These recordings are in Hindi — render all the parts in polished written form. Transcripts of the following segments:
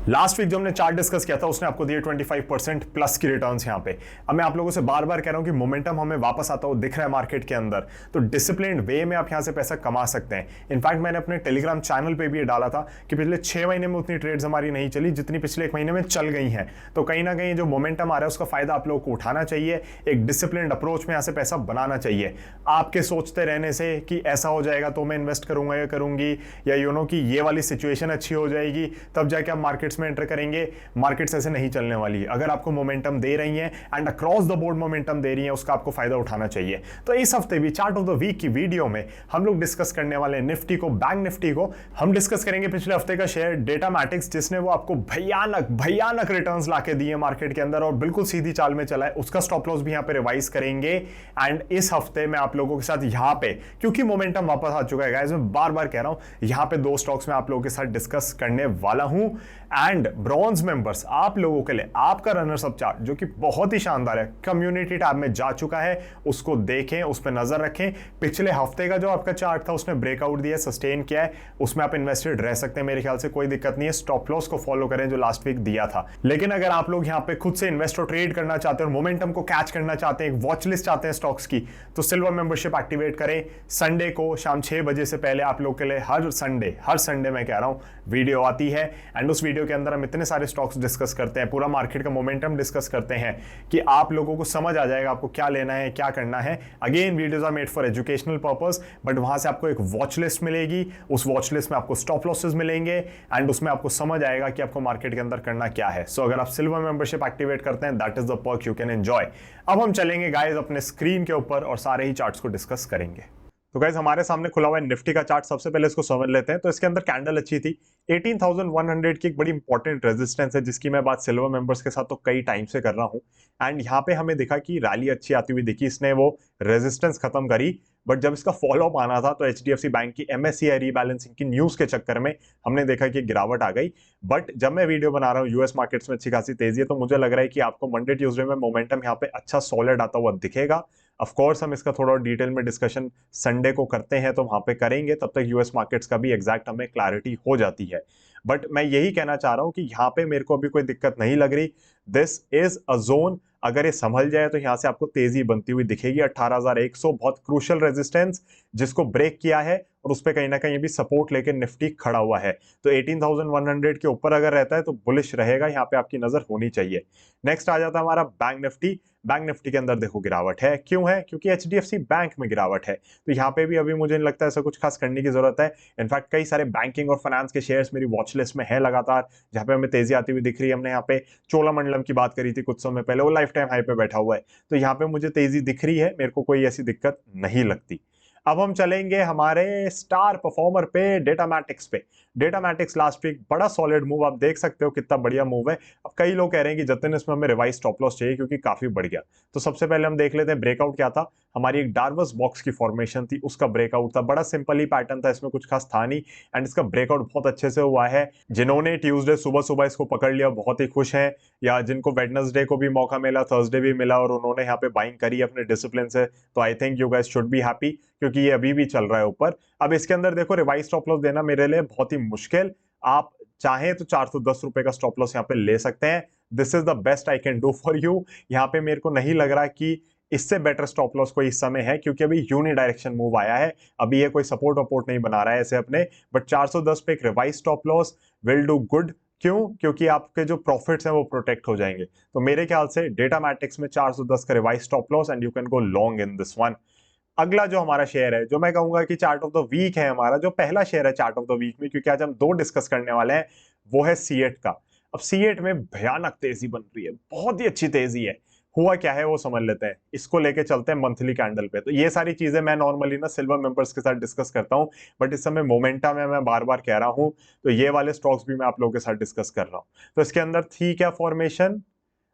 लास्ट वीक जो हमने चार्ट डिस्कस किया था उसने आपको दिए 25% प्लस की रिटर्न्स यहाँ पे। अब मैं आप लोगों से बार बार कह रहा हूँ कि मोमेंटम हमें वापस आता हुआ दिख रहा है मार्केट के अंदर, तो डिसिप्लिन्ड वे में आप यहाँ से पैसा कमा सकते हैं। इनफैक्ट मैंने अपने टेलीग्राम चैनल पे भी ये डाला था कि पिछले 6 महीने में उतनी ट्रेड्स हमारी नहीं चली जितनी पिछले 1 महीने में चल गई हैं। तो कहीं ना कहीं जो मोमेंटम आ रहा है उसका फायदा आप लोगों को उठाना चाहिए, एक डिसिप्लिन्ड अप्रोच में यहाँ से पैसा बनाना चाहिए। आपके सोचते रहने से कि ऐसा हो जाएगा तो मैं इन्वेस्ट करूंगा या करूंगी, या यू नो कि ये वाली सिचुएशन अच्छी हो जाएगी तब जाके आप मार्केट्स में एंटर करेंगे, मार्केट्स ऐसे नहीं चलने वाली है। अगर आपको मोमेंटम दे रही हैं and across the board momentum दे रही हैं, उसका आपको फायदा उठाना चाहिए। तो इस हफ्ते भी चार्ट ऑफ द वीक की वीडियो में हम लोग डिस्कस करने वाले निफ्टी को, बैंक निफ्टी को। हम डिस्कस करेंगे पिछले हफ्ते का शेयर डेटामैटिक्स, जिसने वो आपको भयानक भयानक रिटर्न्स लाके दिए मार्केट के अंदर और बिल्कुल सीधी चाल में चला है, उसका स्टॉप लॉस भी यहां पे रिवाइज करेंगे। एंड इस हफ्ते मैं आप लोगों के साथ यहां पे, क्योंकि मोमेंटम वापस आ चुका है गाइस, मैं बार बार कह रहा हूं, यहां पे 2 स्टॉक्स में आप लोगों के साथ डिस्कस करने वाला हूं। एंड ब्रॉन्ज मेंबर्स, आप लोगों के लिए आपका रनर्स अप चार्ट जो कि बहुत ही शानदार है, कम्युनिटी टैब में जा चुका है, उसको देखें, उस पर नजर रखें। पिछले हफ्ते का जो आपका चार्ट था उसने ब्रेकआउट दिया, सस्टेन किया है, उसमें आप इन्वेस्टेड रह सकते हैं, मेरे ख्याल से कोई दिक्कत नहीं है। स्टॉप लॉस को फॉलो करें जो लास्ट वीक दिया था। लेकिन अगर आप लोग यहाँ पे खुद से इन्वेस्ट और ट्रेड करना चाहते हैं और मोमेंटम को कैच करना चाहते हैं, एक वॉच लिस्ट चाहते हैं स्टॉक्स की, तो सिल्वर मेंबरशिप एक्टिवेट करें। संडे को शाम 6 बजे से पहले आप लोग के लिए हर संडे मैं कह रहा हूं वीडियो आती है। एंड उस वीडियो के अंदर हम इतने सारे स्टॉक्स डिस्कस करते हैं, पूरा मार्केट का मोमेंटम डिस्कस करते हैं कि आप लोगों को समझ आ जाएगा आपको क्या लेना है, क्या करना है। Again videos are made for educational purpose, but वहां से आपको एक वॉच लिस्ट मिलेगी, उस वॉच लिस्ट में आपको स्टॉप लॉसेस मिलेंगे एंड उसमें आपको समझ आएगा कि आपको मार्केट के अंदर करना क्या है। सो अगर आप सिल्वर मेंबरशिप एक्टिवेट करते हैं, that is the perk you can enjoy. अब हम चलेंगे गाइस अपने स्क्रीन के ऊपर और सारे ही चार्ट्स को डिस्कस करेंगे। तो गाइस हमारे सामने खुला हुआ है निफ्टी का चार्ट। सबसे पहले इसको समझ लेते हैं। तो इसके अंदर कैंडल अच्छी थी, 18,100 की एक बड़ी इंपॉर्टेंट रेजिस्टेंस है जिसकी मैं बात सिल्वर मेंबर्स के साथ तो कई टाइम से कर रहा हूं। एंड यहाँ पे हमें दिखा कि रैली अच्छी आती हुई दिखी, इसने वो रेजिस्टेंस खत्म करी। बट जब इसका फॉलो अप आना था तो एचडीएफसी बैंक की एमएससीआई रीबैलेंसिंग की न्यूज के चक्कर में हमने देखा कि गिरावट आ गई। बट जब मैं वीडियो बना रहा हूँ, यूएस मार्केट्स में अच्छी खासी तेजी है, तो मुझे लग रहा है कि आपको मंडे ट्यूसडे में मोमेंटम यहाँ पे अच्छा सॉलिड आता हुआ दिखेगा। ऑफ कोर्स हम इसका थोड़ा डिटेल में डिस्कशन संडे को करते हैं तो वहां पे करेंगे, तब तक यूएस मार्केट्स का भी एग्जैक्ट हमें क्लैरिटी हो जाती है। बट मैं यही कहना चाह रहा हूं कि यहाँ पे मेरे को अभी कोई दिक्कत नहीं लग रही। दिस इज अ जोन, अगर ये संभल जाए तो यहां से आपको तेजी बनती हुई दिखेगी। 18,100 बहुत क्रूशियल रेजिस्टेंस जिसको ब्रेक किया है और उस पर कहीं ना कहीं भी सपोर्ट लेके निफ्टी खड़ा हुआ है। तो 18,100 के ऊपर अगर रहता है तो बुलिश रहेगा, यहाँ पे आपकी नजर होनी चाहिए। नेक्स्ट आ जाता है हमारा बैंक निफ्टी। बैंक निफ्टी के अंदर देखो गिरावट है, क्यों है? क्योंकि एचडीएफसी बैंक में गिरावट है। तो यहाँ पे भी अभी मुझे नहीं लगता ऐसा कुछ खास करने की जरूरत है। इनफैक्ट कई सारे बैंकिंग और फाइनेंस के शेयर्स मेरी वॉच लिस्ट में है लगातार, जहां पे हमें तेजी आती हुई दिख रही है। हमने यहाँ पे चोलामंडलम की बात करी थी कुछ समय पहले, वो लाइफ टाइम हाई पे बैठा हुआ है, तो यहाँ पे मुझे तेजी दिख रही है, मेरे को कोई ऐसी दिक्कत नहीं लगती। अब हम चलेंगे हमारे स्टार परफॉर्मर पे, डेटामैटिक्स पे। डेटामैटिक्स लास्ट वीक बड़ा सॉलिड मूव, आप देख सकते हो कितना बढ़िया मूव है। अब कई लोग कह रहे हैं कि जतिन इसमें हमें रिवाइज स्टॉप लॉस चाहिए क्योंकि काफी बढ़ गया। तो सबसे पहले हम देख लेते हैं ब्रेकआउट क्या था। हमारी एक डार्वस बॉक्स की फॉर्मेशन थी, उसका ब्रेकआउट था। बड़ा सिंपल ही पैटर्न था, इसमें कुछ खास था नहीं। एंड इसका ब्रेकआउट बहुत अच्छे से हुआ है। जिन्होंने ट्यूसडे सुबह सुबह इसको पकड़ लिया बहुत ही खुश हैं, या जिनको वेडनेसडे को भी मौका मिला, थर्सडे भी मिला और उन्होंने यहाँ पे बाइंग करी अपने डिसिप्लिन से, तो I think you guys should be happy क्योंकि ये अभी भी चल रहा है ऊपर। अब इसके अंदर देखो रिवाइज स्टॉप लॉस देना मेरे लिए बहुत ही मुश्किल। आप चाहें तो 410 रुपए का स्टॉप लॉस यहाँ पे ले सकते हैं। This is the best I can do for you. यहाँ पे मेरे को नहीं लग रहा कि इससे बेटर स्टॉप लॉस कोई इस समय है, क्योंकि अभी यूनि डायरेक्शन मूव आया है, अभी ये कोई सपोर्ट वपोर्ट नहीं बना रहा है ऐसे अपने। बट 410 पे एक revise stop loss will do good. क्यों? क्योंकि आपके जो प्रॉफिट्स हैं वो प्रोटेक्ट हो जाएंगे। तो मेरे ख्याल से डेटामैटिक्स में 410 का revise stop loss and you can go long in this one. अगला जो हमारा शेयर है, जो मैं कहूंगा कि चार्ट ऑफ द वीक है, हमारा जो पहला शेयर है चार्ट ऑफ द वीक में, क्योंकि आज हम 2 डिस्कस करने वाले हैं, वो है सीएट का। अब सीएट में भयानक तेजी बन रही है, बहुत ही अच्छी तेजी है। हुआ क्या है वो समझ लेते हैं, इसको लेके चलते हैं मंथली कैंडल पे। तो ये सारी चीजें मैं नॉर्मली ना सिल्वर मेंबर्स के साथ डिस्कस करता हूं, बट इस समय मोमेंटम है, मैं बार बार कह रहा हूं, तो ये वाले स्टॉक्स भी मैं आप लोगों के साथ डिस्कस कर रहा हूं। तो इसके अंदर थी क्या फॉर्मेशन,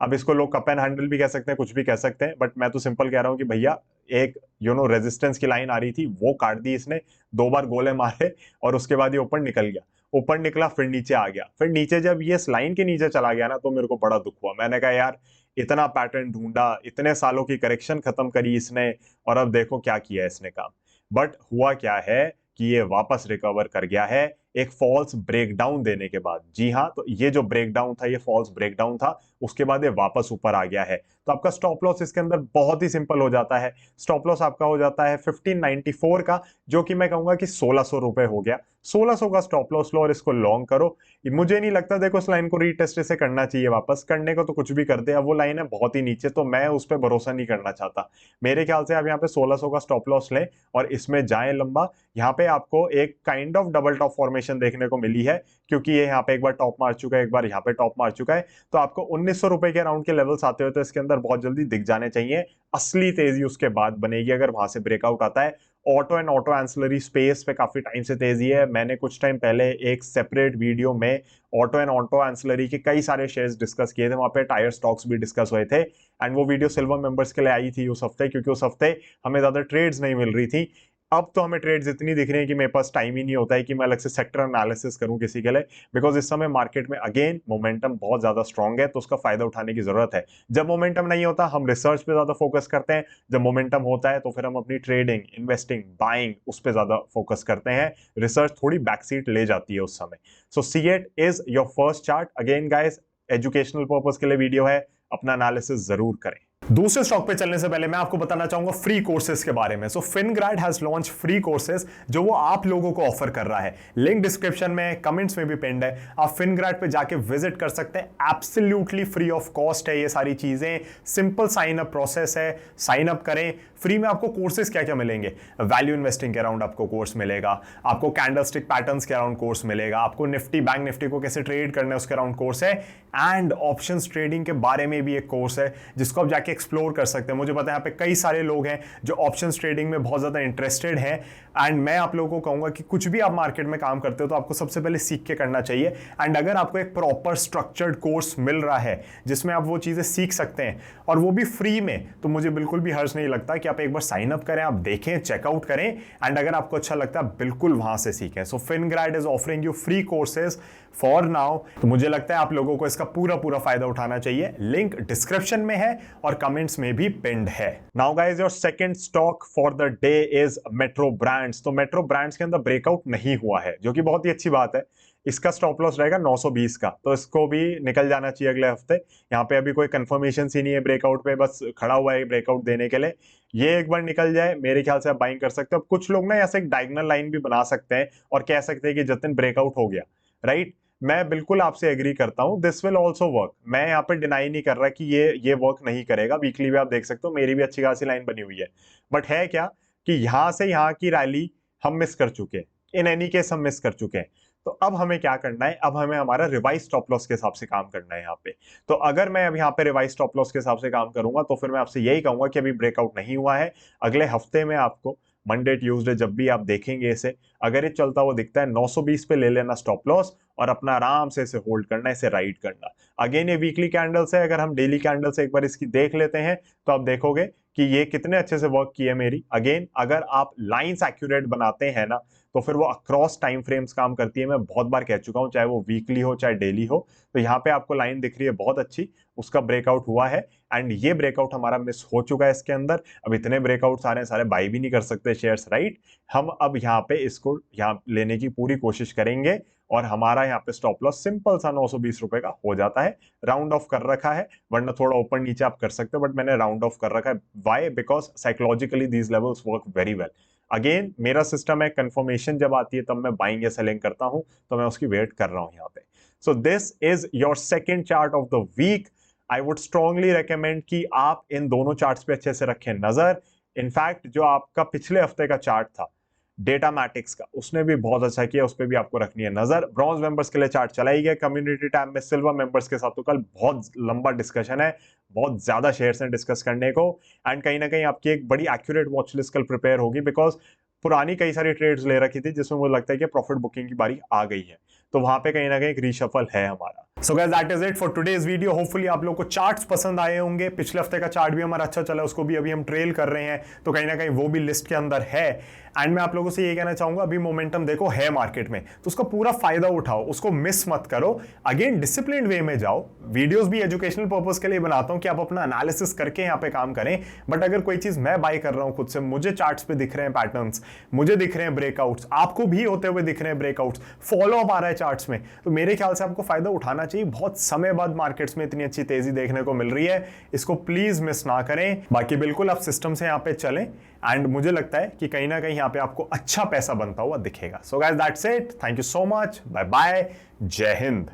अब इसको लोग कप एंड हैंडल भी कह सकते हैं, कुछ भी कह सकते हैं, बट मैं तो सिंपल कह रहा हूं कि भैया एक रेजिस्टेंस की लाइन आ रही थी, वो काट दी इसने, 2 बार गोले मारे और उसके बाद ये ऊपर निकल गया। ऊपर निकला फिर नीचे आ गया, फिर नीचे जब ये इस लाइन के नीचे चला गया ना, तो मेरे को बड़ा दुख हुआ। मैंने कहा यार इतना पैटर्न ढूंढा, इतने सालों की करेक्शन खत्म करी इसने, और अब देखो क्या किया इसने काम। बट हुआ क्या है कि ये वापस रिकवर कर गया है एक फॉल्स ब्रेकडाउन देने के बाद। जी हाँ, तो ये जो ब्रेकडाउन था, ये फॉल्स ब्रेकडाउन था, उसके बाद ये वापस ऊपर आ गया है। तो आपका स्टॉप लॉस इसके अंदर बहुत ही सिंपल हो जाता है। स्टॉप लॉस आपका हो जाता है 1594 का, जो कि मैं कहूंगा कि 1600 रुपए हो गया। 1600 का स्टॉप लॉस लो और इसको लॉन्ग करो। मुझे नहीं लगता देखो उस लाइन को रीटेस्ट से करना चाहिए, वापस करने को तो कुछ भी कर दे। अब वो लाइन है बहुत ही नीचे, तो मैं उस पर भरोसा नहीं करना चाहता। मेरे ख्याल से आप यहाँ पे 1600 का स्टॉप लॉस लें और इसमें जाएं लंबा। यहाँ पे आपको एक kind of double top formation देखने को मिली है, क्योंकि ये यहाँ पे एक बार टॉप मार चुका है, एक बार यहाँ पे टॉप मार चुका है। तो आपको 1900 रुपए के अराउंड के लेवल्स आते हुए तो इसके अंदर बहुत जल्दी दिख जाने चाहिए। असली तेजी उसके बाद बनेगी अगर वहां से ब्रेकआउट आता है। Auto and auto ancillary space पे काफी टाइम से तेजी है। मैंने कुछ टाइम पहले एक सेपरेट वीडियो में ऑटो एंड ऑटो एंसिलरी के कई सारे शेयर्स डिस्कस किए थे, वहां पे टायर स्टॉक्स भी डिस्कस हुए थे। एंड वो वीडियो सिल्वर मेंबर्स के लिए आई थी उस हफ्ते, क्योंकि उस हफ्ते हमें ज्यादा ट्रेड्स नहीं मिल रही थी। अब तो हमें ट्रेड्स इतनी दिख रही है कि मेरे पास टाइम ही नहीं होता है कि मैं अलग से सेक्टर एनालिसिस करूं किसी के लिए, बिकॉज इस समय मार्केट में अगेन मोमेंटम बहुत ज्यादा स्ट्रांग है, तो उसका फायदा उठाने की जरूरत है। जब मोमेंटम नहीं होता हम रिसर्च पे ज्यादा फोकस करते हैं, जब मोमेंटम होता है तो फिर हम अपनी ट्रेडिंग, इन्वेस्टिंग, बाइंग उस पर ज्यादा फोकस करते हैं। रिसर्च थोड़ी बैकसीट ले जाती है उस समय। So CEAT is your first chart. Again guys, educational purpose के लिए वीडियो है, अपना एनालिसिस जरूर करें। दूसरे स्टॉक पे चलने से पहले मैं आपको बताना चाहूंगा फ्री कोर्सेज के बारे में। सो फिनग्रैड हैज लॉन्च फ्री कोर्सेज जो वो आप लोगों को ऑफर कर रहा है। लिंक डिस्क्रिप्शन में, कमेंट्स में भी पिन्ड है। आप फिनग्रैड पे जाके विजिट कर सकते हैं। एब्सोल्युटली फ्री ऑफ कॉस्ट है ये सारी चीजें। सिंपल साइन अप प्रोसेस है, साइन अप करें। फ्री में आपको कोर्सेज क्या क्या मिलेंगे? वैल्यू इन्वेस्टिंग के अराउंड आपको कोर्स मिलेगा, आपको कैंडलस्टिक पैटर्न्स के अराउंड कोर्स मिलेगा, आपको निफ्टी बैंक निफ्टी को कैसे ट्रेड करना है उसके अराउंड कोर्स है, एंड ऑप्शंस ट्रेडिंग के बारे में भी एक कोर्स है जिसको आप जाके एक्सप्लोर कर सकते हैं। मुझे पता है यहाँ पे कई सारे लोग हैं जो ऑप्शंस ट्रेडिंग में बहुत ज्यादा इंटरेस्टेड हैं, एंड मैं आप लोगों को कहूंगा कि कुछ भी आप मार्केट में काम करते हो तो आपको सबसे पहले सीख के करना चाहिए। एंड अगर आपको एक प्रॉपर स्ट्रक्चर्ड कोर्स मिल रहा है जिसमें आप वो चीजें सीख सकते हैं और वो भी फ्री में, तो मुझे बिल्कुल भी हर्ज नहीं लगता कि आप एक बार साइन अप करें, आप देखें, चेकआउट करें, एंड अगर आपको अच्छा लगता है बिल्कुल वहां से सीखें। So Fingrad is offering you free courses for now. तो मुझे लगता है आप लोगों को इसका पूरा फायदा उठाना चाहिए। लिंक डिस्क्रिप्शन में है और कमेंट्स में भी पिन्ड है। Now guys, your second stock for the day is metro brands. तो मेट्रो ब्रांड्स के अंदर ब्रेकआउट नहीं हुआ है, जो कि बहुत ही अच्छी बात है। इसका स्टॉप लॉस रहेगा 920 का, तो इसको भी निकल जाना चाहिए अगले हफ्ते। यहाँ पे अभी कोई कंफर्मेशन ही नहीं है ब्रेकआउट पे, बस खड़ा हुआ है ब्रेकआउट देने के लिए। ये एक बार निकल जाए मेरे ख्याल से आप बाइंग कर सकते हो। अब कुछ लोग ना ऐसे एक डायगोनल लाइन भी बना सकते हैं और कह सकते हैं कि जतिन ब्रेकआउट हो गया, राइट? मैं बिल्कुल आपसे एग्री करता हूं, दिस विल ऑल्सो वर्क। मैं यहाँ पे डिनाई नहीं कर रहा कि ये वर्क नहीं करेगा। वीकली भी आप देख सकते हो मेरी भी अच्छी खासी लाइन बनी हुई है। बट है क्या कि यहां से यहाँ की रैली हम मिस कर चुके हैं, इन एनी केस हम मिस कर चुके हैं। तो अब हमें क्या करना है? अब हमें हमारा रिवाइज स्टॉप लॉस के हिसाब से काम करना है यहाँ पे। तो अगर मैं अब यहाँ पे रिवाइज स्टॉप लॉस के हिसाब से काम करूंगा तो फिर मैं आपसे यही कहूंगा कि अभी ब्रेकआउट नहीं हुआ है। अगले हफ्ते में आपको मंडे ट्यूसडे जब भी आप देखेंगे इसे, अगर ये चलता हुआ दिखता है 920 पे ले लेना स्टॉप लॉस और अपना आराम से इसे होल्ड करना, इसे राइड करना। अगेन ये वीकली कैंडल्स है, अगर हम डेली कैंडल से एक बार इसकी देख लेते हैं तो आप देखोगे कि ये कितने अच्छे से वर्क की है मेरी। अगेन अगर आप लाइंस एक्यूरेट बनाते हैं ना तो फिर वो अक्रॉस टाइम फ्रेम्स काम करती है। मैं बहुत बार कह चुका हूं, चाहे वो वीकली हो चाहे डेली हो। तो यहाँ पे आपको लाइन दिख रही है बहुत अच्छी, उसका ब्रेकआउट हुआ है। एंड ये ब्रेकआउट हमारा मिस हो चुका है इसके अंदर। अब इतने ब्रेकआउट आ रहे हैं, सारे बाई भी नहीं कर सकते शेयर्स, राइट? हम अब यहाँ पे इसको यहाँ लेने की पूरी कोशिश करेंगे और हमारा यहाँ पे स्टॉप लॉस सिंपल सा 920 रुपए का हो जाता है। राउंड ऑफ कर रखा है, वरना थोड़ा ऊपर नीचे आप कर सकते हो, बट मैंने राउंड ऑफ कर रखा है। Why? Because psychologically these levels work very well. Again मेरा सिस्टम है, कंफर्मेशन जब आती है तब मैं बाइंग या सेलिंग करता हूं, तो मैं उसकी वेट कर रहा हूं यहाँ पे। So this is your second chart of the week. I would strongly recommend कि आप इन दोनों चार्ट्स पे अच्छे से रखें नजर। इनफैक्ट जो आपका पिछले हफ्ते का चार्ट था डेटामैटिक्स का, उसने भी बहुत अच्छा किया, उस पर भी आपको रखनी है नजर। ब्रॉन्ज मेंबर्स के लिए चार्ट चलाई गया कम्युनिटी टैब में। सिल्वर मेंबर्स के साथ तो कल बहुत लंबा डिस्कशन है, बहुत ज्यादा शेयर्स हैं डिस्कस करने को। एंड कहीं ना कहीं आपकी एक बड़ी एक्यूरेट वॉच लिस्ट कल प्रिपेयर होगी, बिकॉज पुरानी कई सारी ट्रेड्स ले रखी थी जिसमें मुझे लगता है कि प्रॉफिट बुकिंग की बारी आ गई है। तो वहां पे कहीं ना कहीं एक रीशफल है हमारा। So guys that is it for today's video. Hopefully आप लोगों को चार्ट्स पसंद आए होंगे। पिछले हफ्ते का चार्ट भी हमारा अच्छा चला, उसको भी अभी हम ट्रेल कर रहे हैं, तो कहीं ना कहीं वो भी लिस्ट के अंदर है। एंड मैं आप लोगों से ये कहना चाहूंगा, अभी मोमेंटम देखो है मार्केट में, तो उसका पूरा फायदा उठाओ, उसको मिस मत करो। अगेन डिसिप्लिन्ड वे में जाओ। वीडियोस भी एजुकेशनल पर्पस के लिए बनाता हूं कि आप अपना एनालिसिस करके यहाँ पे काम करें। बट अगर कोई चीज मैं बाय कर रहा हूं खुद से, मुझे चार्ट्स पे दिख रहे हैं पैटर्न्स, मुझे दिख रहे हैं ब्रेकआउट्स, आपको भी होते हुए दिख रहे हैं ब्रेकआउट्स, फॉलो अप आ रहा है चार्ट्स में, तो मेरे ख्याल से आपको फायदा उठाना चाहिए। बहुत समय बाद मार्केट्स में इतनी अच्छी तेजी देखने को मिल रही है, इसको प्लीज मिस ना करें। बाकी बिल्कुल आप सिस्टम से यहाँ पे चलें एंड मुझे लगता है कि कहीं ना कहीं यहाँ पे आपको अच्छा पैसा बनता हुआ दिखेगा। So guys that's it, thank you so much, bye bye, जय हिंद।